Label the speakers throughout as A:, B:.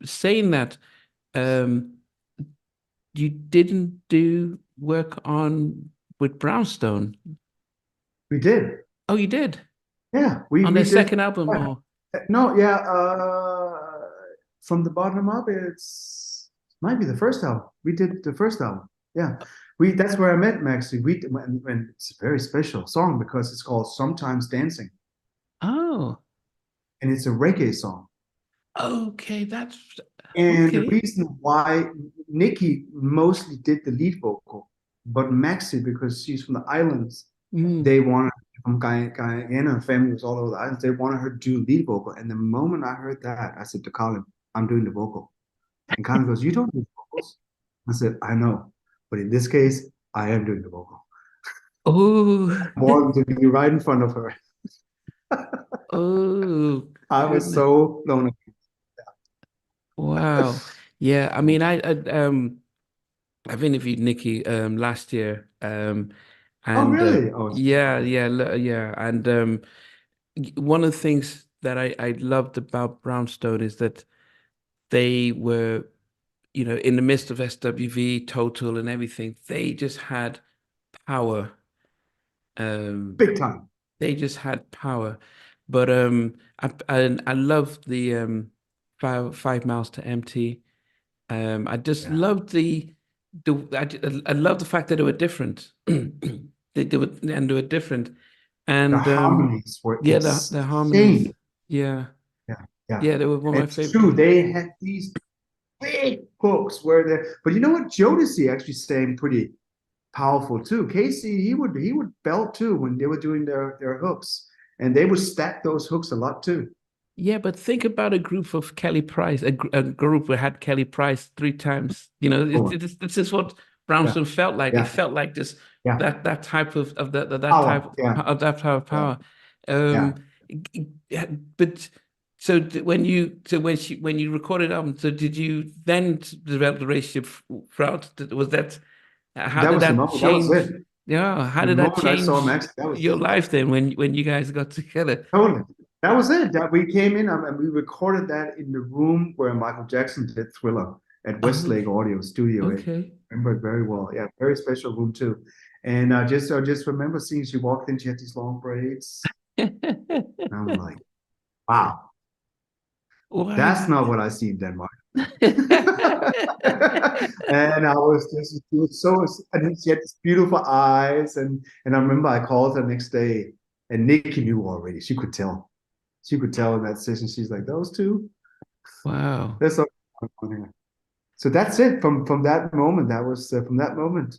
A: Saying that, you didn't do work on with Brownstone.
B: We did.
A: Oh, you did
B: Yeah,
A: on
B: we
A: their
B: did.
A: second album. Oh,
B: No, yeah. From the bottom up, it's might be the first album. We did the first album. Yeah, we. That's where I met Maxie. When it's a very special song because it's called "Sometimes Dancing"
A: oh,
B: and it's a reggae song.
A: okay. That's
B: And the
A: okay.
B: reason why Nikki mostly did the lead vocal, but Maxie, because she's from the islands,
A: Mm.
B: they wanted from Guyana, family was all over the islands. They wanted her to do lead vocal. And the moment I heard that, I said to Colin, I'm doing the vocal. And Colin goes, You don't do vocals? I said, I know. But in this case, I am doing the vocal.
A: Oh,
B: More to be right in front of her.
A: oh,
B: I was
A: goodness.
B: so blown away.
A: Wow. Yeah. I mean, I've interviewed Nikki last year
B: Oh,
A: and
B: really? Oh,
A: yeah, and one of the things that I loved about Brownstone is that they were, in the midst of SWV, Total, and everything, they just had power. Um,
B: big time.
A: they just had power. But I love the 5 miles to empty. I just
B: Yeah.
A: loved I love the fact that they were different. They were different,
B: The
A: and
B: harmonies were
A: yeah, the harmonies,
B: insane.
A: yeah,
B: Yeah, yeah.
A: yeah, they were one of my
B: It's
A: favorite.
B: true. They had these big hooks where they but you know what? Jodeci actually sang pretty powerful too. Casey, he would belt too when they were doing their hooks. And they would stack those hooks a lot too.
A: Yeah, but think about a group of Kelly Price, a group that had Kelly Price 3 times.
B: Oh,
A: This is what
B: yeah,
A: Brownstone felt like. It
B: yeah,
A: felt like this
B: yeah.
A: that type of that type
B: Power. Yeah,
A: of that type of
B: yeah,
A: power.
B: yeah.
A: Um, yeah, but so when you recorded album, so did you then develop the relationship throughout? Was that how
B: That
A: did
B: was the
A: that
B: moment. That was
A: change?
B: it.
A: Yeah, how
B: The
A: did that
B: moment I saw
A: change
B: Max, that was
A: your
B: it.
A: life then when you guys got together?
B: Totally. That was it. That we came in and we recorded that in the room where Michael Jackson did Thriller at
A: Oh,
B: Westlake Audio Studio. I
A: okay.
B: remember it very well. Yeah, very special room too. And I just remember seeing she walked in, she had these long braids. And I'm like, wow,
A: Wow.
B: that's not what I see in Denmark. And I was just she was so and then she had these beautiful eyes and I remember I called her next day and Nikki knew already. She could tell. She could tell in that session. She's like, those two,
A: Wow.
B: they're so funny. So that's it. From that moment, that was from that moment,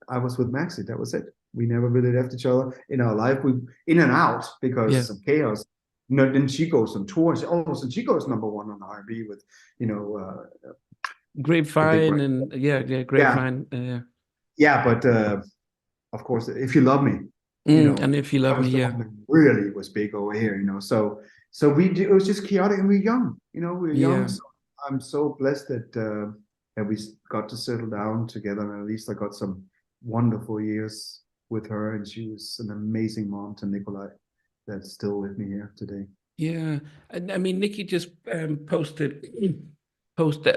B: I was with Maxie. That was it. We never really left each other in our life. We in and out
A: Yeah.
B: because of chaos. No, then she goes on tour. And she goes number one on R&B with, you know, the big
A: Grapevine
B: record.
A: and yeah,
B: Yeah,
A: Grapevine. Yeah.
B: yeah. But of course, if you love me,
A: And if you love
B: that
A: me,
B: was the
A: yeah.
B: one that really was big over here. So it was just chaotic, and we were young. We were young.
A: Yeah.
B: So I'm so blessed that we got to settle down together, and at least I got some wonderful years with her, and she was an amazing mom to Nikolai. That's still with me here today.
A: Yeah. And I mean, Nikki just posted.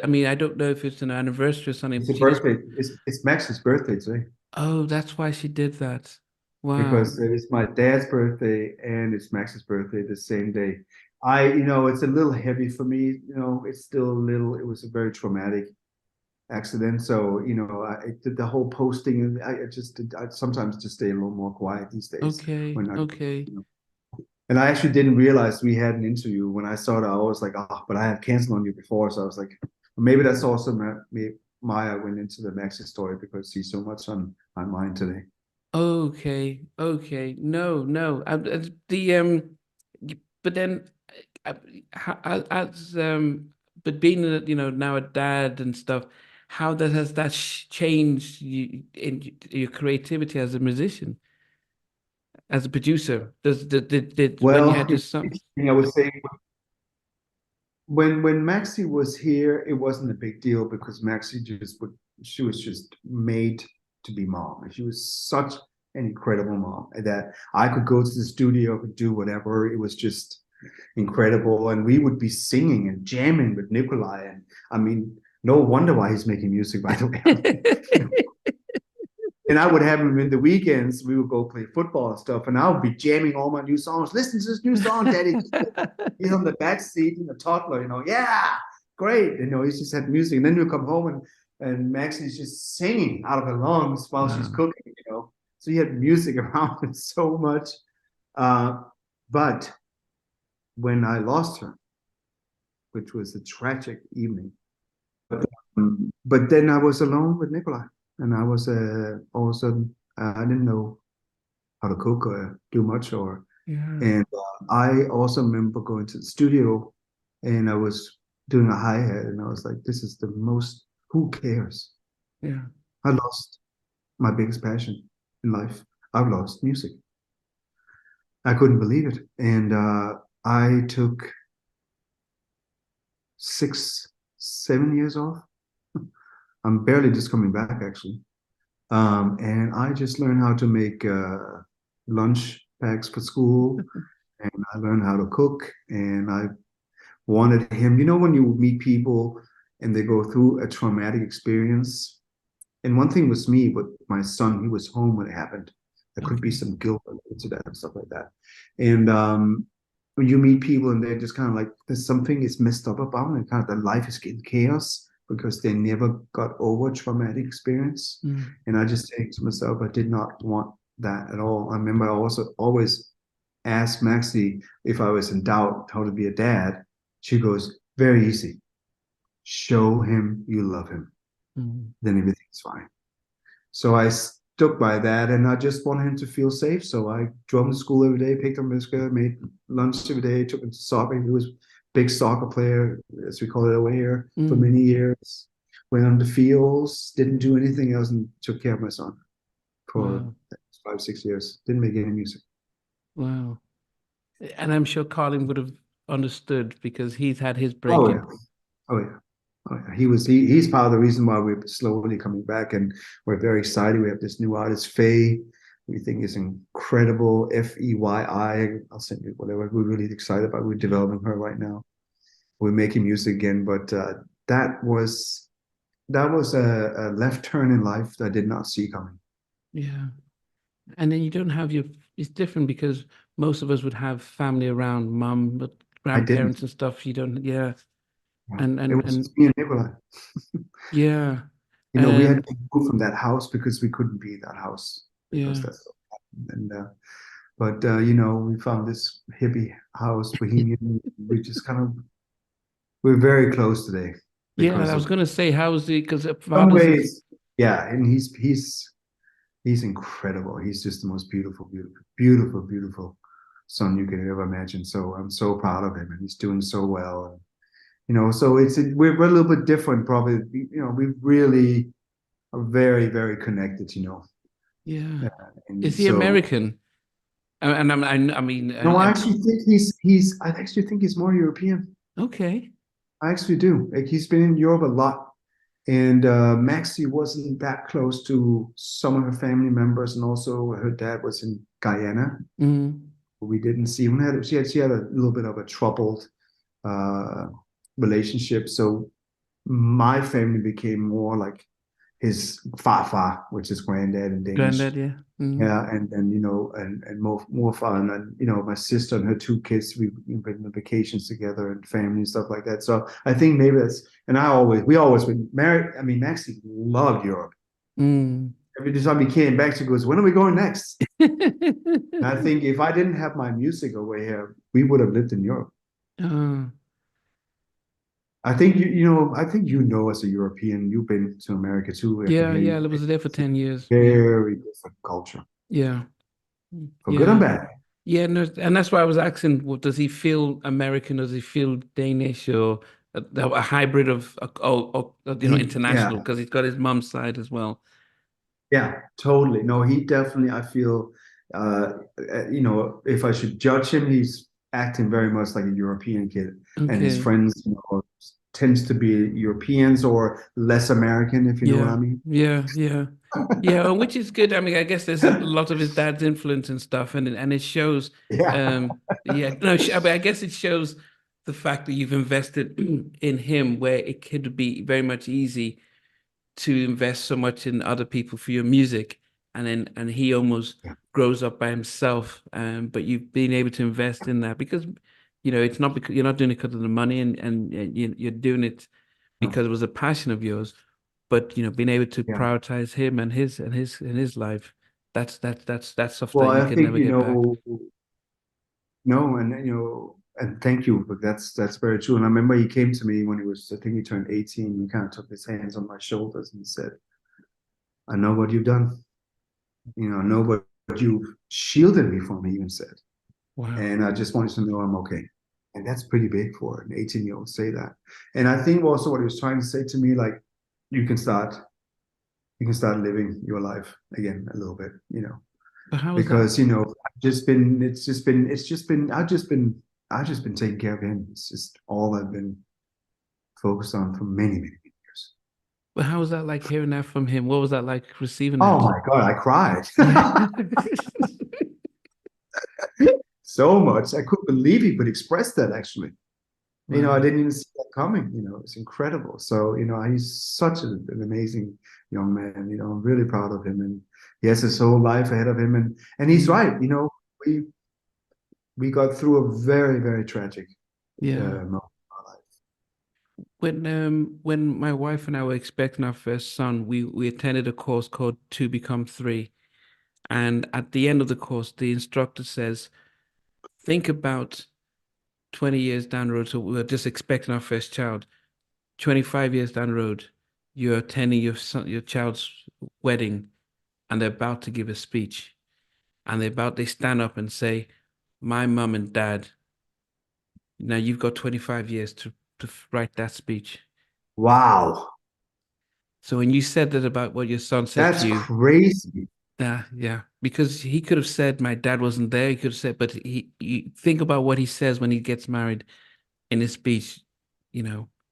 A: I mean, I don't know if it's an anniversary or something,
B: It's
A: but
B: a
A: she just,
B: birthday. It's Max's birthday today
A: oh, that's why she did that. Wow.
B: because it's my dad's birthday and it's Max's birthday the same day. It's a little heavy for me. It's still a little. It was a very traumatic accident. So, the whole posting, I sometimes just stay a little more quiet these days
A: Okay.
B: when
A: Okay.
B: and I actually didn't realize we had an interview when I saw that. I was like, oh, but I had canceled on you before. So I was like, maybe that's also Maya went into the Maxi story because she's so much on my mind today.
A: Okay. Okay. No, no. But then, uh, as but being now a dad and stuff, how that has that changed in your creativity as a musician, as a producer? Did when you
B: Well,
A: had your
B: it's
A: son?
B: interesting. I would say when Maxi was here, it wasn't a big deal because Maxi she was just made to be mom. She was such an incredible mom that I could go to the studio, could do whatever. It was just incredible. And we would be singing and jamming with Nikolai. And I mean, no wonder why he's making music, by the way. And I would have him in the weekends. We would go play football and stuff, and I would be jamming all my new songs. Listen to this new song, Daddy. He's on the back seat in the toddler, yeah, great. He's just had music. And then you come home and Maxie's just singing out of her lungs while she's cooking. So he had music around him so much. But when I lost her, which was a tragic evening, but then I was alone with Nikolai. And I was all of a sudden, I didn't know how to cook or do much. And I also remember going to the studio, and I was doing a hi-hat, and I was like, this is the most, who cares?
A: Yeah.
B: I lost my biggest passion in life. I've lost music. I couldn't believe it. And I took 6, 7 years off. I'm barely just coming back, actually. And I just learned how to make lunch packs for school, and I learned how to cook. And I wanted him, when you meet people and they go through a traumatic experience. And one thing was me, but my son, he was home when it happened. There could be some guilt related to that and stuff like that. And when you meet people and they're just kind of like, there's something is messed up about them, and kind of their life is in chaos, because they never got over traumatic experience. And I just think to myself, I did not want that at all. I remember I also always asked Maxee if I was in doubt how to be a dad. She goes, very easy. Show him you love him. Then everything's fine. So I stuck by that, and I just wanted him to feel safe. So I drove him to school every day, picked him up biscuit, made lunch every day, took him to soccer. He was big soccer player, as we call it over here, for many years. Went on the fields, didn't do anything else, and took care of my son for 5, 6 years. Didn't make any music.
A: Wow. And I'm sure Karlin would have understood, because he's had his break.
B: Oh yeah. He's part of the reason why we're slowly coming back, and we're very excited. We have this new artist, Faye. We think is incredible. Fei. I'll send you whatever. We're really excited about. We're developing her right now. We're making music again, but that was a left turn in life that I did not see coming.
A: Yeah, and then you don't have it's different, because most of us would have family around, mum, but grandparents and stuff. You don't, And
B: it was me and Nikolai.
A: Yeah.
B: We had to move from that house because we couldn't be in that house. Because that's what happened. And but we found this hippie house, bohemian. We just we're very close today.
A: Yeah, I was gonna say, how is he? Because
B: some ways, and he's incredible. He's just the most beautiful son you could ever imagine. So I'm so proud of him, and he's doing so well. So we're a little bit different, probably. We really are very, very connected.
A: Yeah. Is he American? And I mean,
B: no, I actually think I actually think he's more European.
A: Okay.
B: I actually do. Like, he's been in Europe a lot, and Maxee wasn't that close to some of her family members, and also her dad was in Guyana. We didn't see him. She had a little bit of a troubled relationship, so my family became more like his Fafa, which is granddad in Danish.
A: Granddad, yeah.
B: Yeah, and then and more fun, and my sister and her 2 kids, we've been on vacations together and family and stuff like that. So I think maybe that's, and we always been married. I mean, Maxee loved Europe. Every time he came back, she goes, "When are we going next?" And I think if I didn't have my music over here, we would have lived in Europe. I think as a European, you've been to America too.
A: Yeah, I was there for 10 years.
B: Very different culture.
A: Yeah.
B: For good and bad.
A: Yeah, no, and that's why I was asking, does he feel American? Does he feel Danish, or a hybrid of international? Because he's got his mom's side as well.
B: Yeah, totally. No, he definitely, I feel, if I should judge him, he's acting very much like a European kid. Okay. And his friends, tends to be Europeans or less American, if you know what I mean.
A: Yeah, yeah. Yeah, which is good. I mean, I guess there's a lot of his dad's influence and stuff, and it shows.
B: Yeah.
A: Yeah, no, I mean, I guess it shows the fact that you've invested in him, where it could be very much easy to invest so much in other people for your music, and he almost
B: Yeah.
A: grows up by himself. But you've been able to invest in that because, it's not because you're not doing it because of the money, and you're doing it
B: No.
A: because it was a passion of yours. But being able to
B: Yeah.
A: prioritize him and his life, that's stuff
B: Well,
A: that you
B: I
A: can
B: think,
A: never get back.
B: no, and and thank you, but that's very true. And I remember he came to me when I think he turned 18. He kind of took his hands on my shoulders and he said, "I know what you've done. I know what you've shielded me from." He even said,
A: Wow.
B: and I just wanted to know I'm okay. And that's pretty big for an 18-year-old to say that. And I think also what he was trying to say to me, like, you can start living your life again a little bit,
A: But how is that?
B: because I've just been taking care of him. It's just all I've been focused on for many, many years.
A: But how was that like hearing that from him? What was that like receiving
B: Oh
A: that?
B: my God, I cried. So much. I couldn't believe he could express that actually.
A: Wow.
B: I didn't even see that coming. It's incredible. So, he's such an amazing young man. I'm really proud of him, and he has his whole life ahead of him. And he's right. We got through a very, very tragic moment in our life.
A: When my wife and I were expecting our first son, we attended a course called To Become Three. And at the end of the course, the instructor says, think about 20 years down the road. So we're just expecting our first child. 25 years down the road, you're attending your child's wedding, and they're about to give a speech. And they stand up and say, my mom and dad, now you've got 25 years to write that speech.
B: Wow.
A: So when you said that about what your son said to you,
B: that's crazy.
A: yeah, because he could have said my dad wasn't there. He could have said, but you think about what he says when he gets married in his speech,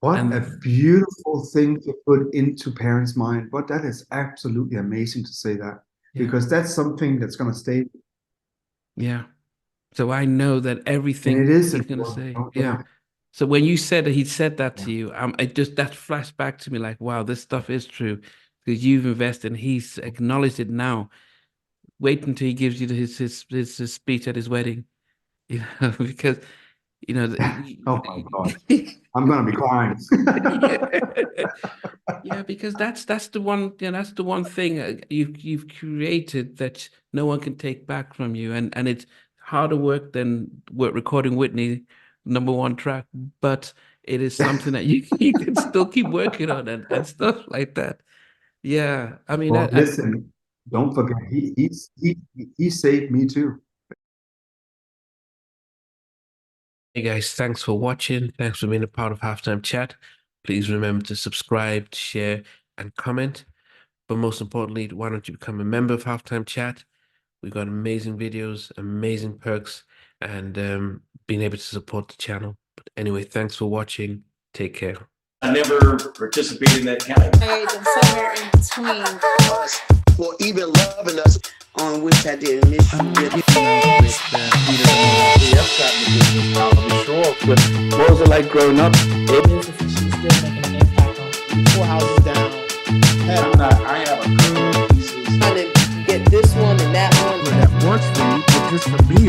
B: What
A: and
B: a beautiful thing to put into parents' mind. But that is absolutely amazing to say that, because that's something that's going to stay.
A: Yeah. So I know that everything
B: And it is
A: he's going to say.
B: important.
A: Yeah. So when you said that he said that to you, it just that flashed back to me like, wow, this stuff is true because you've invested and he's acknowledged it now. Wait until he gives you his speech at his wedding, because
B: Oh my God, I'm gonna be crying.
A: Yeah, because that's the one, that's the one thing you've created that no one can take back from you, and it's harder work than recording Whitney #1 track, but it is something that you can still keep working on and stuff like that. Yeah, I mean,
B: Well, listen, don't forget, he saved me too.
A: Hey guys, thanks for watching. Thanks for being a part of Halftime Chat. Please remember to subscribe, share, and comment. But most importantly, why don't you become a member of Halftime Chat? We've got amazing videos, amazing perks, and being able to support the channel. But anyway, thanks for watching. Take care.
C: I never participated in that category.
D: And somewhere in between
E: us, or even loving us, on which I didn't miss you with.
A: What was it like growing up?
D: she's still making an impact on 4 houses down.
C: I have a couple of pieces.
D: Trying to get this one and that one.
F: That works for you, but just for me,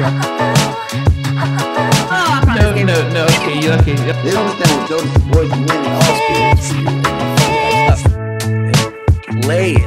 A: No, okay.
E: They don't understand what Jonas' boys winning all spirits.
F: Play it.